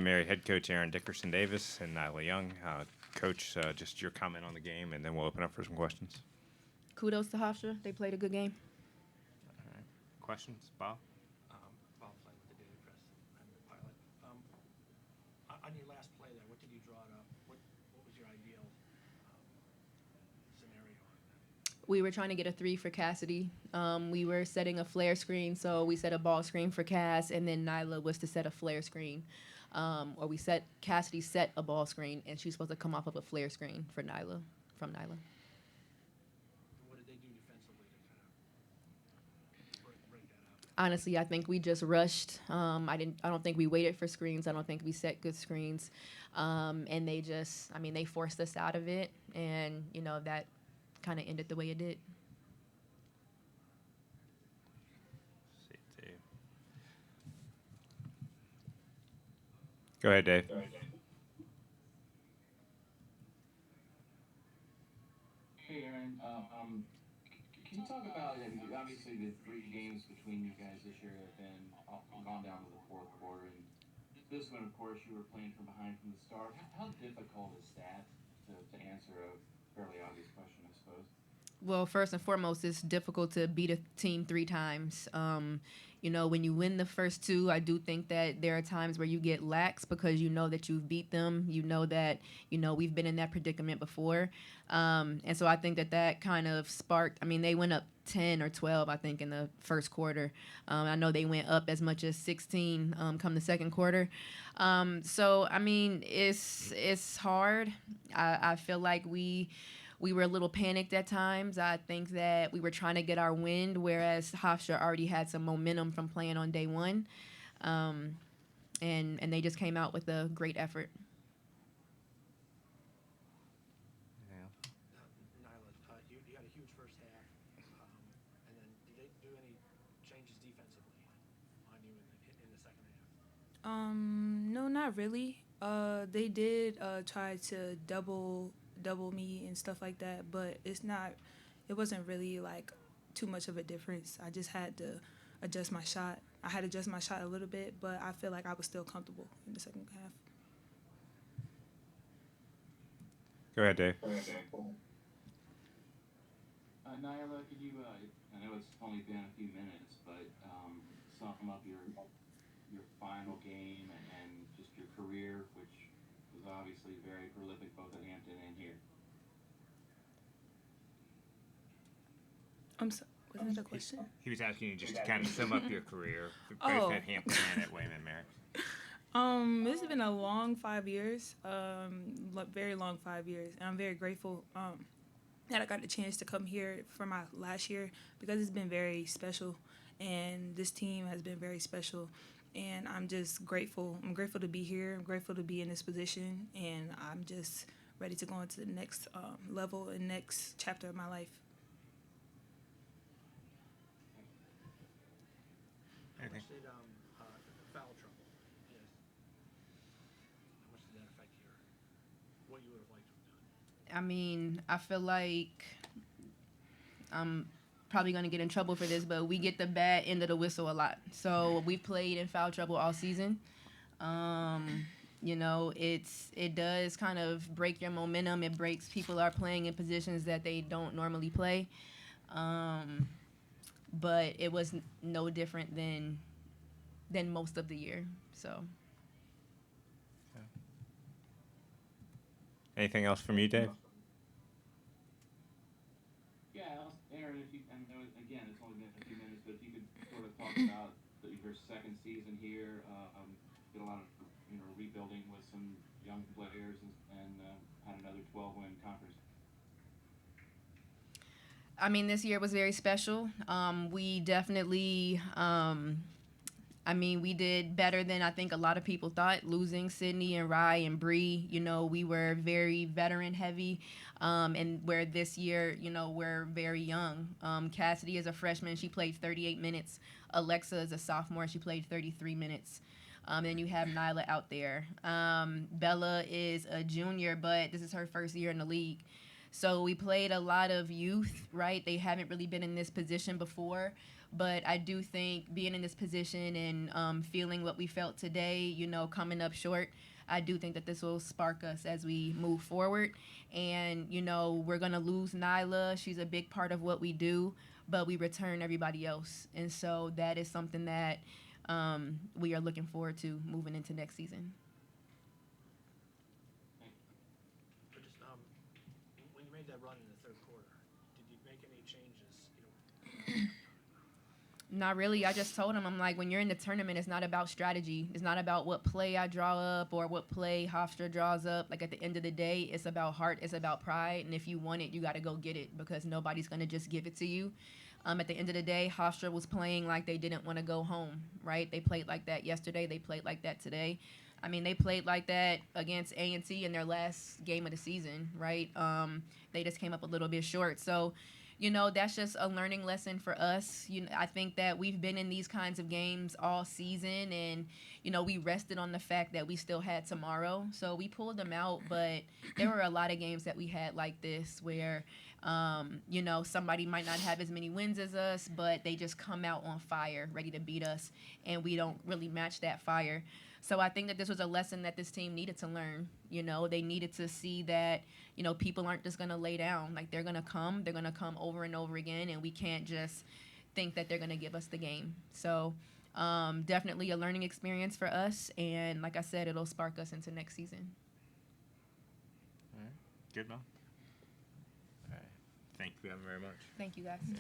Mary head coach Aaron Dickerson Davis and Nyla Young. Coach, just your comment on the game, and then we'll open up for some questions. Kudos to Hofstra. They played a good game. All right. Questions, Bob? Bob Flynn with the Daily Press. I'm the pilot. On your last play there, what did you draw it up? What was your ideal scenario on that? We were trying to get a three for Cassidy. We were setting a flare screen, so we set a ball screen for Cass, and then Nyla was to set a flare screen. Or Cassidy set a ball screen, and she's supposed to come off of a flare screen from Nyla. What did they do defensively to kind of break that up? Honestly, I think we just rushed. I don't think we waited for screens. I don't think we set good screens. And they forced us out of it, and that kind of ended the way it did. See, Dave. Go ahead, Dave. Hey, Aaron. Can you talk about, obviously the 3 games between you guys this year have been gone down to the fourth quarter, and this one, of course, you were playing from behind from the start. How difficult is that to answer a fairly obvious question, I suppose? Well, first and foremost, it's difficult to beat a team 3 times. When you win the first 2, I do think that there are times where you get lax because you know that you've beat them. You know that, we've been in that predicament before. And so I think that kind of sparked, they went up 10 or 12, I think, in the first quarter. I know they went up as much as 16 come the second quarter. It's hard. I feel like we were a little panicked at times. I think that we were trying to get our wind, whereas Hofstra already had some momentum from playing on day one. And they just came out with a great effort. Nyla, you had a huge first half, and then did they do any changes defensively on you in the second half? No, not really. They did try to double me and stuff like that, but it wasn't really like too much of a difference. I just had to adjust my shot. I had to adjust my shot a little bit, but I feel like I was still comfortable in the second half. Go ahead, Dave. Nyla, could you, I know it's only been a few minutes, but sum up your final game and just your career, which was obviously very prolific both at Hampton and here. I'm sorry. Was that a question? He was asking you just to kind of sum up your career, both at Hampton and at Wayman Mary. This has been a long 5 years, very long 5 years, and I'm very grateful that I got the chance to come here for my last year because it's been very special, and this team has been very special, and I'm just grateful. I'm grateful to be here. I'm grateful to be in this position, and I'm just ready to go into the next level and next chapter of my life. How much did foul trouble? Yes. How much did that affect what you would have liked to have done? I feel like I'm probably going to get in trouble for this, but we get the bad end of the whistle a lot. So we played in foul trouble all season. It does kind of break your momentum. It breaks people are playing in positions that they don't normally play. But it was no different than most of the year. So. Anything else from you, Dave? Yeah, Aaron, I know, again, it's only been a few minutes, but if you could sort of talk about your second season here, did a lot of rebuilding with some young players and had another 12-win conference. This year was very special. We definitely, we did better than I think a lot of people thought. Losing Sydney and Rye and Bree, we were very veteran heavy, and where this year, we're very young. Cassidy is a freshman. She played 38 minutes. Alexa is a sophomore. She played 33 minutes. Then you have Nyla out there. Bella is a junior, but this is her first year in the league. So we played a lot of youth, right? They haven't really been in this position before, But I do think being in this position and feeling what we felt today, you know, coming up short, I do think that this will spark us as we move forward. And, you know, we're going to lose Nyla. She's a big part of what we do, but we return everybody else. And so that is something that we are looking forward to moving into next season. But just when you made that run in the third quarter, did you make any changes? You know, Not really. I just told him, I'm like, when you're in the tournament, it's not about strategy. It's not about what play I draw up or what play Hofstra draws up. Like, at the end of the day, it's about heart. It's about pride. And if you want it, you got to go get it because nobody's going to just give it to you. At the end of the day, Hofstra was playing like they didn't want to go home, right? They played like that yesterday. They played like that today. I mean, they played like that against A&T in their last game of the season, right? They just came up a little bit short. So, you know, that's just a learning lesson for us. You know, I think that we've been in these kinds of games all season, and, you know, we rested on the fact that we still had tomorrow. So we pulled them out, but there were a lot of games that we had like this where, you know, somebody might not have as many wins as us, but they just come out on fire, ready to beat us, and we don't really match that fire. So I think that this was a lesson that this team needed to learn. You know, they needed to see that, you know, people aren't just going to lay down. Like, they're going to come over and over again, and we can't just think that they're going to give us the game. So definitely a learning experience for us, and like I said, it'll spark us into next season. All right. Good, Mom. All right. Thank you very much. Thank you, guys. Yeah.